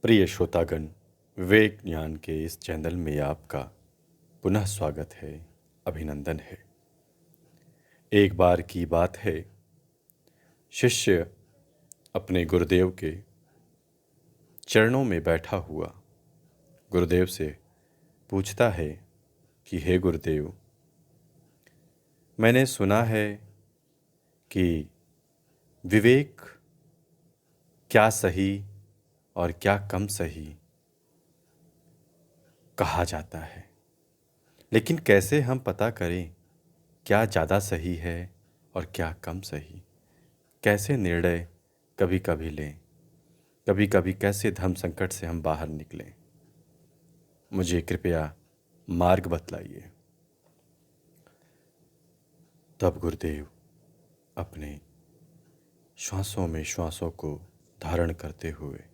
प्रिय श्रोतागण, विवेक ज्ञान के इस चैनल में आपका पुनः स्वागत है, अभिनंदन है। एक बार की बात है, शिष्य अपने गुरुदेव के चरणों में बैठा हुआ गुरुदेव से पूछता है कि हे गुरुदेव, मैंने सुना है कि विवेक क्या सही और क्या कम सही कहा जाता है, लेकिन कैसे हम पता करें क्या ज़्यादा सही है और क्या कम सही? कैसे निर्णय कभी कभी लें, कभी कभी कैसे धर्म संकट से हम बाहर निकलें? मुझे कृपया मार्ग बतलाइए। तब गुरुदेव अपने श्वासों में श्वासों को धारण करते हुए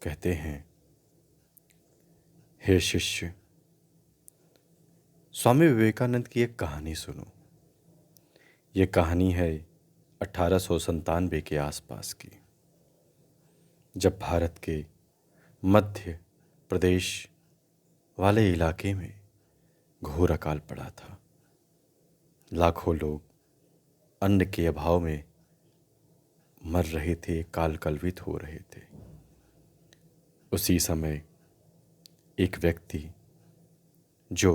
कहते हैं, हे शिष्य, स्वामी विवेकानंद की एक कहानी सुनो। ये कहानी है 1897 के आसपास की, जब भारत के मध्य प्रदेश वाले इलाके में घोर अकाल पड़ा था। लाखों लोग अन्न के अभाव में मर रहे थे, काल कलवित हो रहे थे। उसी समय एक व्यक्ति जो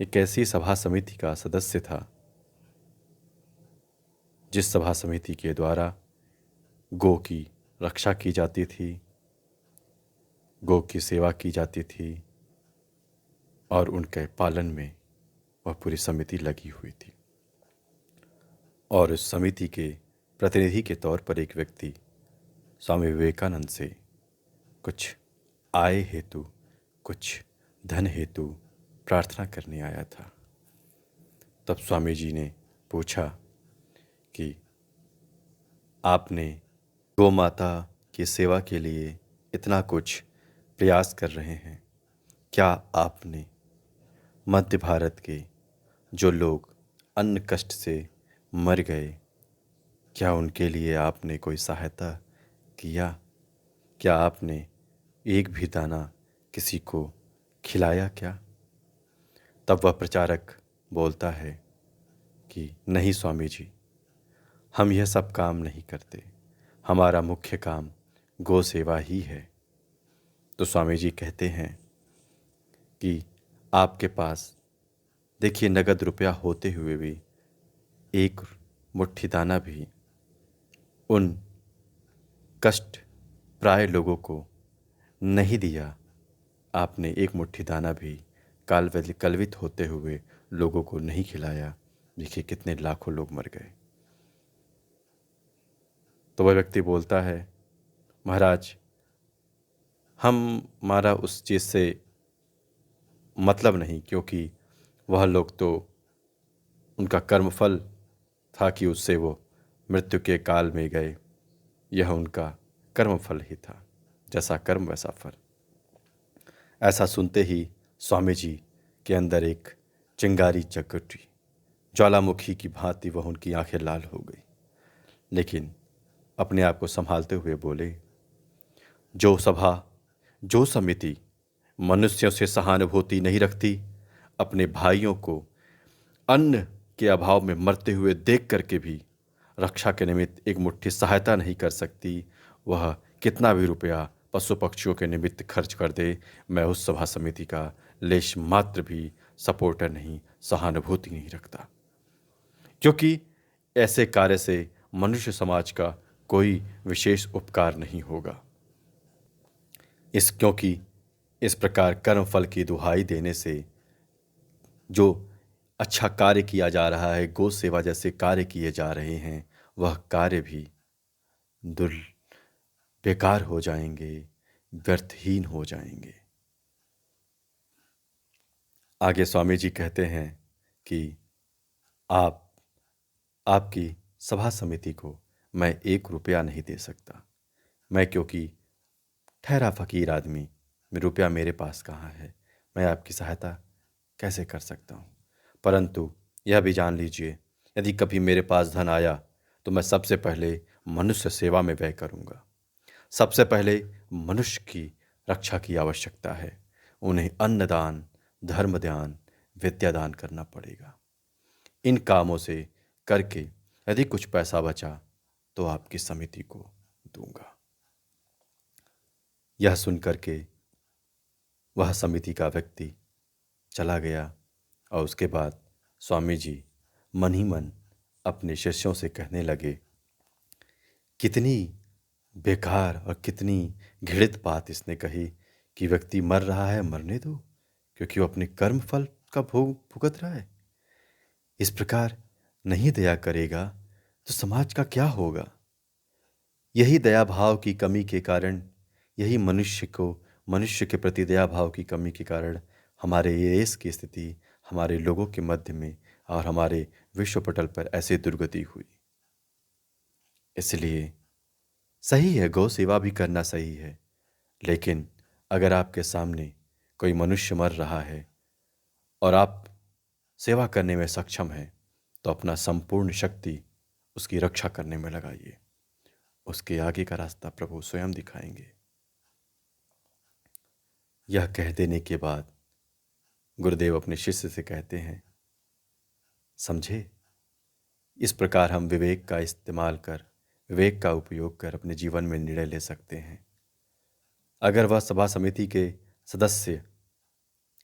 एक ऐसी सभा समिति का सदस्य था, जिस सभा समिति के द्वारा गौ की रक्षा की जाती थी, गौ की सेवा की जाती थी और उनके पालन में वह पूरी समिति लगी हुई थी। और उस समिति के प्रतिनिधि के तौर पर एक व्यक्ति स्वामी विवेकानंद से कुछ आय हेतु, कुछ धन हेतु प्रार्थना करने आया था। तब स्वामी जी ने पूछा कि आपने गौ माता की सेवा के लिए इतना कुछ प्रयास कर रहे हैं, क्या आपने मध्य भारत के जो लोग अन्न कष्ट से मर गए, क्या उनके लिए आपने कोई सहायता किया? क्या आपने एक भी दाना किसी को खिलाया क्या? तब वह प्रचारक बोलता है कि नहीं स्वामी जी, हम यह सब काम नहीं करते, हमारा मुख्य काम गौ सेवा ही है। तो स्वामी जी कहते हैं कि आपके पास देखिए, नगद रुपया होते हुए भी एक मुट्ठी दाना भी उन कष्ट प्राय लोगों को नहीं दिया। आपने एक मुट्ठी दाना भी कलवित होते हुए लोगों को नहीं खिलाया। देखिए कितने लाखों लोग मर गए। तो वह व्यक्ति बोलता है, महाराज, हमारा उस चीज़ से मतलब नहीं, क्योंकि वह लोग तो, उनका कर्मफल था कि उससे वो मृत्यु के काल में गए। यह उनका कर्मफल ही था, जैसा कर्म वैसा फल। ऐसा सुनते ही स्वामी जी के अंदर एक चिंगारी जग उठी। ज्वालामुखी की भांति वह उनकी आंखें लाल हो गई, लेकिन अपने आप को संभालते हुए बोले, जो सभा, जो समिति मनुष्यों से सहानुभूति नहीं रखती, अपने भाइयों को अन्न के अभाव में मरते हुए देख करके भी रक्षा के निमित्त एक मुट्ठी सहायता नहीं कर सकती, वह कितना भी रुपया पशु पक्षियों के निमित्त खर्च कर दे, मैं उस सभा समिति का लेश मात्र भी सपोर्टर नहीं, सहानुभूति नहीं रखता। क्योंकि ऐसे कार्य से मनुष्य समाज का कोई विशेष उपकार नहीं होगा। क्योंकि इस प्रकार कर्म फल की दुहाई देने से जो अच्छा कार्य किया जा रहा है, गौ सेवा जैसे कार्य किए जा रहे हैं, वह कार्य भी बेकार हो जाएंगे, व्यर्थहीन हो जाएंगे। आगे स्वामी जी कहते हैं कि आपकी सभा समिति को मैं 1 रुपया नहीं दे सकता। मैं क्योंकि ठहरा फकीर आदमी, रुपया मेरे पास कहाँ है, मैं आपकी सहायता कैसे कर सकता हूँ? परंतु यह भी जान लीजिए, यदि कभी मेरे पास धन आया तो मैं सबसे पहले मनुष्य सेवा में व्यय करूँगा। सबसे पहले मनुष्य की रक्षा की आवश्यकता है। उन्हें अन्नदान, धर्मदान, विद्यादान करना पड़ेगा। इन कामों से करके यदि कुछ पैसा बचा तो आपकी समिति को दूंगा। यह सुनकर के वह समिति का व्यक्ति चला गया और उसके बाद स्वामी जी मन ही मन अपने शिष्यों से कहने लगे, कितनी बेकार और कितनी घृणित बात इसने कही कि व्यक्ति मर रहा है, मरने दो, क्योंकि वो अपने कर्म फल का भोग भुगत रहा है। इस प्रकार नहीं दया करेगा तो समाज का क्या होगा? यही दया भाव की कमी के कारण, यही मनुष्य के प्रति दया भाव की कमी के कारण हमारे ये देश की स्थिति, हमारे लोगों के मध्य में और हमारे विश्व पटल पर ऐसे दुर्गति हुई। इसलिए सही है, गौ सेवा भी करना सही है, लेकिन अगर आपके सामने कोई मनुष्य मर रहा है और आप सेवा करने में सक्षम हैं तो अपना संपूर्ण शक्ति उसकी रक्षा करने में लगाइए। उसके आगे का रास्ता प्रभु स्वयं दिखाएंगे। यह कह देने के बाद गुरुदेव अपने शिष्य से कहते हैं, समझे, इस प्रकार हम विवेक का इस्तेमाल कर, विवेक का उपयोग कर अपने जीवन में निर्णय ले सकते हैं। अगर वह सभा समिति के सदस्य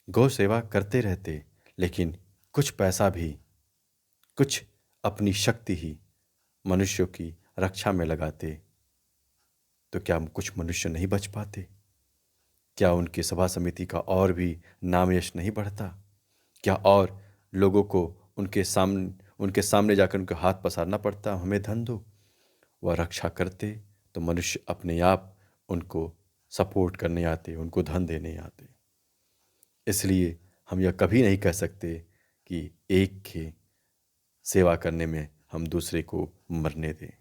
गौ सेवा करते रहते लेकिन कुछ पैसा भी, कुछ अपनी शक्ति ही मनुष्यों की रक्षा में लगाते तो क्या कुछ मनुष्य नहीं बच पाते? क्या उनकी सभा समिति का और भी नाम यश नहीं बढ़ता? क्या और लोगों को उनके सामने जाकर उनके हाथ पसारना पड़ता, हमें धन दो? वह रक्षा करते तो मनुष्य अपने आप उनको सपोर्ट करने आते, उनको धन देने आते। इसलिए हम यह कभी नहीं कह सकते कि एक की सेवा करने में हम दूसरे को मरने दें।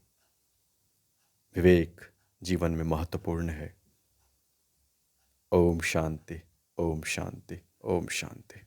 विवेक जीवन में महत्वपूर्ण है। ओम शांति, ओम शांति, ओम शांति।